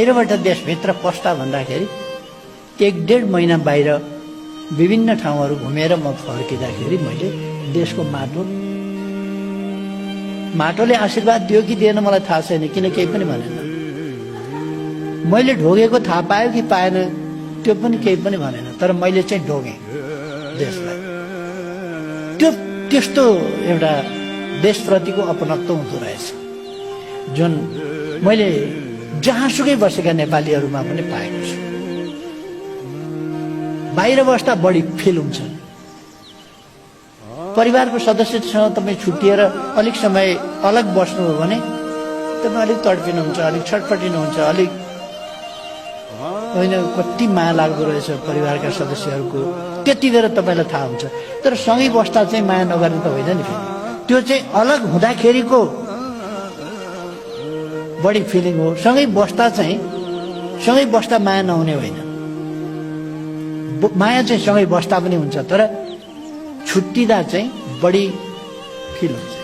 बाहिरबाट देशभित्र पस्दा भन्दाखेरि 1.5 महिना बाहिर विभिन्न ठाउँहरू घुमेर म फर्किँदाखेरि मैले देशको माटोले आशीर्वाद दियो कि दिएन मलाई थाहा छैन, किन केही पनि भनेन। मैले ढोगेको थाहा पायो कि पाएन त्यो पनि केही पनि भनेन, तर मैले चाहिँ ढोगेँ देशलाई। त्यस्तो एउटा देशप्रतिको अपनत्व हुँदो रहेछ जुन मैले जहाँसुकै बसेका नेपालीहरूमा पनि पाएको छु। बाहिर बस्दा बढी फिल हुन्छ। परिवारको सदस्यसँग तपाईँ छुट्टिएर अलिक समय अलग बस्नु हो भने तपाईँ अलिक तडपिनुहुन्छ, अलिक छटपटिनुहुन्छ, अलिक होइन कति माया लाग्दो रहेछ परिवारका सदस्यहरूको, त्यति बेर तपाईँलाई थाहा हुन्छ। तर सँगै बस्दा चाहिँ माया नगर्ने त होइन नि। फेरि त्यो चाहिँ अलग हुँदाखेरिको बढी फिलिङ हो। सँगै बस्दा माया नहुने होइन, माया चाहिँ सँगै बस्दा पनि हुन्छ, तर छुट्टिँदा चाहिँ बढी फिल हुन्छ।